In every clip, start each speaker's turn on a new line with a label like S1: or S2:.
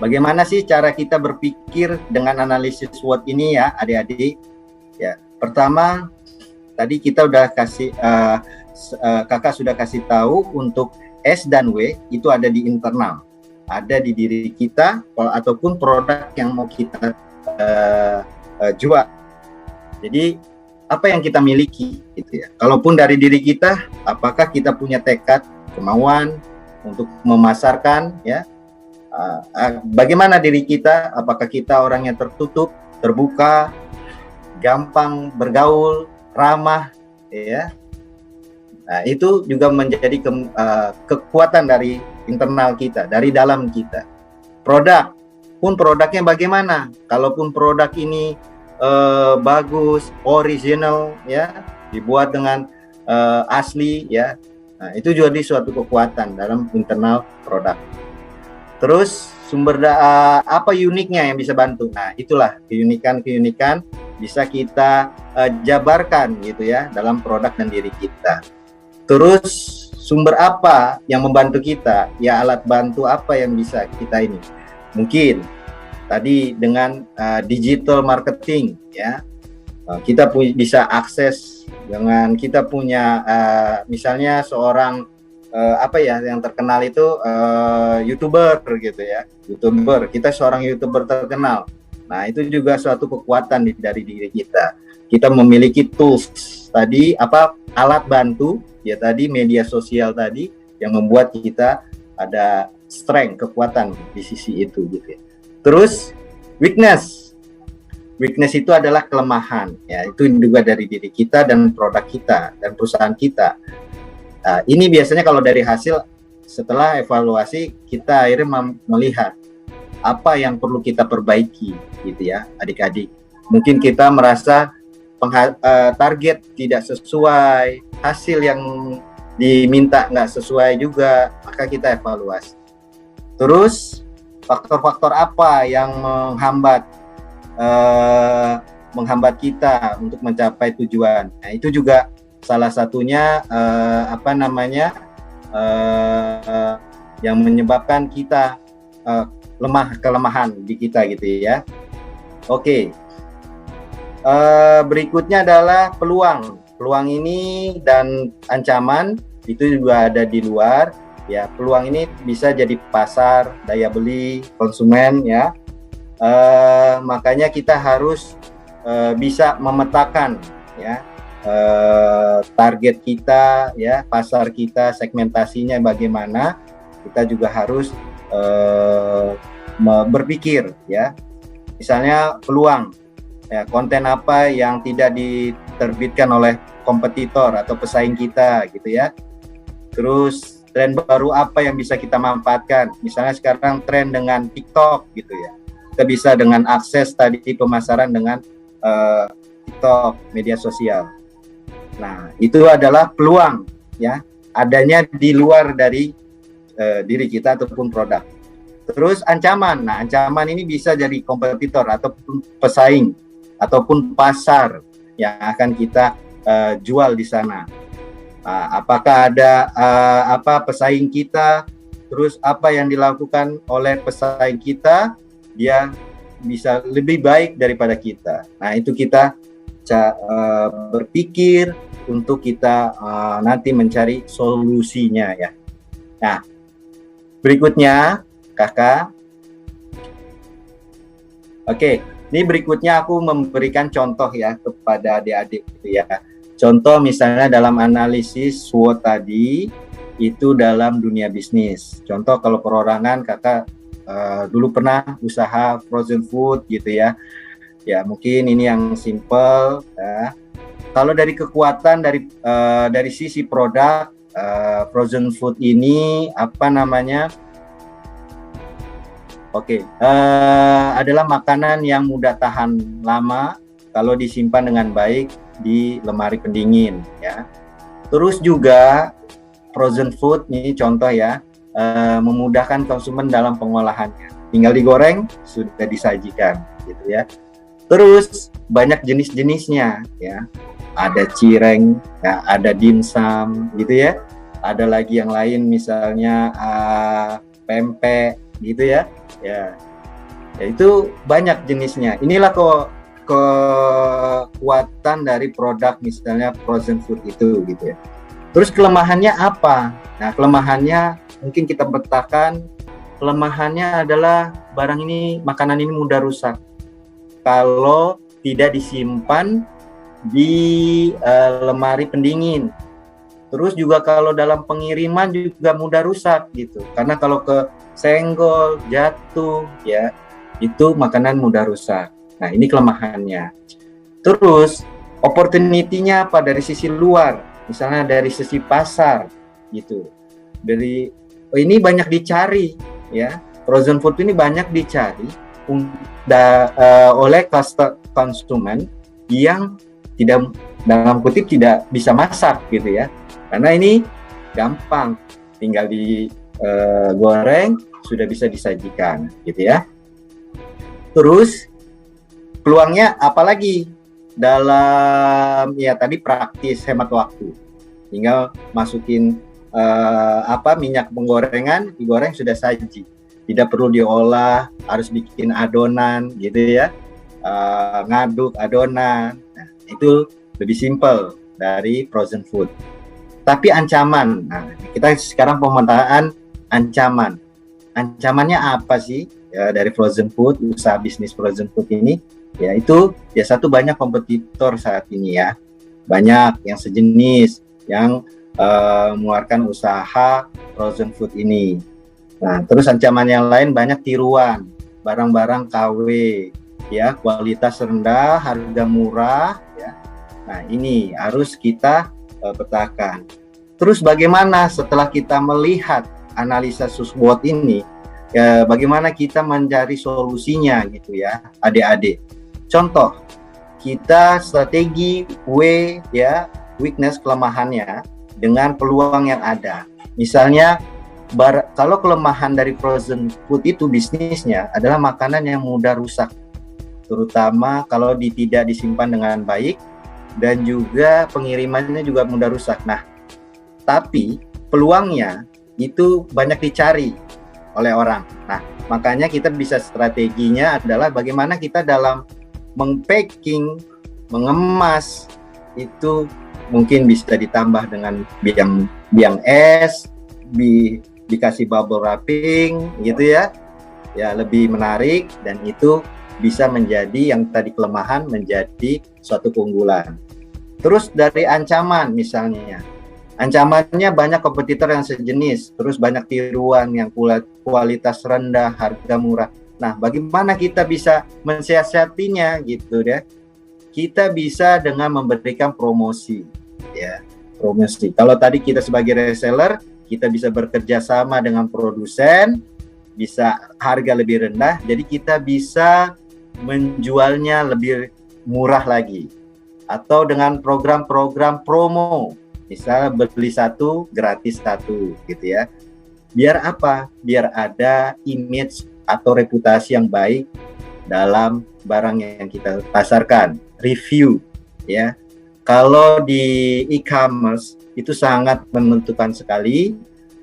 S1: Bagaimana sih cara kita berpikir dengan analisis SWOT ini ya, adik-adik? Ya, pertama tadi kita udah kasih kakak sudah kasih tahu untuk S dan W itu ada di internal, ada di diri kita ataupun produk yang mau kita jual. Jadi apa yang kita miliki gitu ya. Kalaupun dari diri kita, apakah kita punya tekad, kemauan untuk memasarkan ya? Bagaimana diri kita? Apakah kita orang yang tertutup, terbuka, gampang bergaul, ramah, ya? Nah, itu juga menjadi kekuatan dari internal kita, dari dalam kita. Produk pun produknya bagaimana? Kalaupun produk ini bagus, original, ya, dibuat dengan asli, ya, nah, itu juga di suatu kekuatan dalam internal produk. Terus sumber apa uniknya yang bisa bantu? Nah, itulah keunikan bisa kita jabarkan gitu ya dalam produk dan diri kita. Terus sumber apa yang membantu kita? Ya, alat bantu apa yang bisa kita ini? Mungkin tadi dengan digital marketing ya. Kita bisa akses dengan kita punya misalnya seorang yang terkenal itu YouTuber gitu ya. YouTuber, kita seorang YouTuber terkenal. Nah, itu juga suatu kekuatan dari diri kita. Kita memiliki tools tadi alat bantu ya tadi media sosial tadi yang membuat kita ada strength, kekuatan di sisi itu gitu ya. Terus weakness itu adalah kelemahan ya, itu juga dari diri kita dan produk kita dan perusahaan kita. Ini biasanya kalau dari hasil setelah evaluasi kita akhirnya melihat apa yang perlu kita perbaiki gitu ya adik-adik. Mungkin kita merasa target tidak sesuai, hasil yang diminta nggak sesuai juga, maka kita evaluasi. Terus faktor-faktor apa yang menghambat kita untuk mencapai tujuan? Nah, itu juga salah satunya yang menyebabkan kita kelemahan di kita gitu ya. Oke. Berikutnya adalah peluang. Peluang ini dan ancaman itu juga ada di luar ya. Peluang ini bisa jadi pasar, daya beli, konsumen ya. Makanya kita harus bisa memetakan ya target kita ya, pasar kita, segmentasinya bagaimana. Kita juga harus berpikir ya, misalnya peluang ya, konten apa yang tidak diterbitkan oleh kompetitor atau pesaing kita gitu ya. Terus tren baru apa yang bisa kita manfaatkan, misalnya sekarang tren dengan TikTok gitu ya, kita bisa dengan akses tadi pemasaran dengan TikTok, media sosial. Nah, itu adalah peluang ya, adanya di luar dari diri kita ataupun produk. Terus ancaman. Nah, ancaman ini bisa jadi kompetitor ataupun pesaing ataupun pasar yang akan kita jual di sana. Apakah ada pesaing kita, terus apa yang dilakukan oleh pesaing kita, dia bisa lebih baik daripada kita. Nah, itu kita berpikir untuk kita nanti mencari solusinya ya. Nah, berikutnya kakak. Oke, ini berikutnya aku memberikan contoh ya kepada adik-adik gitu ya. Contoh misalnya dalam analisis SWOT tadi itu dalam dunia bisnis. Contoh kalau perorangan kakak dulu pernah usaha frozen food gitu ya. Ya mungkin ini yang simple ya. Kalau dari kekuatan dari sisi produk frozen food ini adalah makanan yang mudah tahan lama kalau disimpan dengan baik di lemari pendingin ya. Terus juga frozen food ini contoh ya, memudahkan konsumen dalam pengolahannya. Tinggal digoreng sudah disajikan gitu ya. Terus banyak jenis-jenisnya ya. Ada cireng, ya, ada dimsum gitu ya. Ada lagi yang lain misalnya pempek gitu ya. Ya, Ya, itu banyak jenisnya. Inilah kekuatan dari produk misalnya frozen food itu gitu ya. Terus kelemahannya apa? Nah, kelemahannya mungkin kita petakan. Kelemahannya adalah makanan ini mudah rusak kalau tidak disimpan di lemari pendingin. Terus juga kalau dalam pengiriman juga mudah rusak gitu. Karena kalau ke senggol, jatuh ya, itu makanan mudah rusak. Nah, ini kelemahannya. Terus opportunity-nya apa dari sisi luar? Misalnya dari sisi pasar gitu. Ini banyak dicari ya. Frozen food ini banyak dicari oleh konsumen yang tidak, dalam kutip, tidak bisa masak gitu ya. Karena ini gampang, tinggal digoreng sudah bisa disajikan gitu ya. Terus peluangnya apalagi dalam ya tadi praktis, hemat waktu. Tinggal masukin minyak penggorengan, digoreng sudah saji. Tidak perlu diolah, harus bikin adonan gitu ya. Ngaduk adonan. Nah, itu lebih simple dari frozen food. Tapi ancaman, nah kita sekarang pemetaan ancaman. Ancamannya apa sih ya, dari frozen food, usaha bisnis frozen food ini? Ya itu, ya satu, banyak kompetitor saat ini ya. Banyak yang sejenis, yang mengeluarkan usaha frozen food ini. Nah, terus ancaman yang lain banyak tiruan, barang-barang KW, ya kualitas rendah, harga murah, ya. Nah ini harus kita petakan. Terus bagaimana setelah kita melihat analisa SWOT ini, ya, bagaimana kita mencari solusinya gitu ya, adik-adik. Contoh, kita strategi ya, weakness, kelemahannya dengan peluang yang ada. Misalnya, kalau kelemahan dari frozen food itu bisnisnya adalah makanan yang mudah rusak, terutama kalau tidak disimpan dengan baik, dan juga pengirimannya juga mudah rusak. Nah, tapi peluangnya itu banyak dicari oleh orang. Nah, makanya kita bisa, strateginya adalah bagaimana kita dalam mempacking, mengemas, itu mungkin bisa ditambah dengan biang es, dikasih bubble wrapping gitu ya. Ya, lebih menarik, dan itu bisa menjadi yang tadi kelemahan menjadi suatu keunggulan. Terus dari ancaman misalnya, ancamannya banyak kompetitor yang sejenis, terus banyak tiruan yang kualitas rendah, harga murah. Nah, bagaimana kita bisa mensiasatinya gitu ya? Kita bisa dengan memberikan promosi, ya, promosi. Kalau tadi kita sebagai reseller, kita bisa bekerja sama dengan produsen, bisa harga lebih rendah, jadi kita bisa menjualnya lebih murah lagi. Atau dengan program-program promo, misalnya beli satu gratis satu gitu ya. Biar apa? Biar ada image atau reputasi yang baik dalam barang yang kita pasarkan. Review ya. Kalau di e-commerce itu sangat menentukan sekali.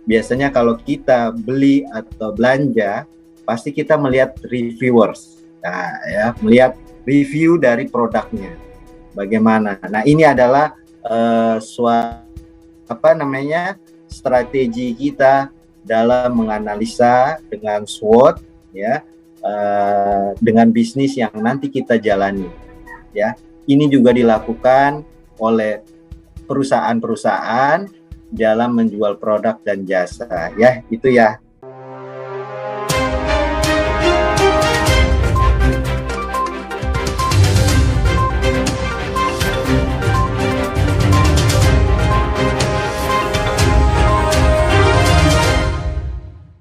S1: Biasanya kalau kita beli atau belanja, pasti kita melihat reviewers. Nah, ya, melihat review dari produknya. Bagaimana? Nah, ini adalah strategi kita dalam menganalisa dengan SWOT ya, dengan bisnis yang nanti kita jalani ya. Ini juga dilakukan oleh perusahaan-perusahaan dalam menjual produk dan jasa ya. Itu ya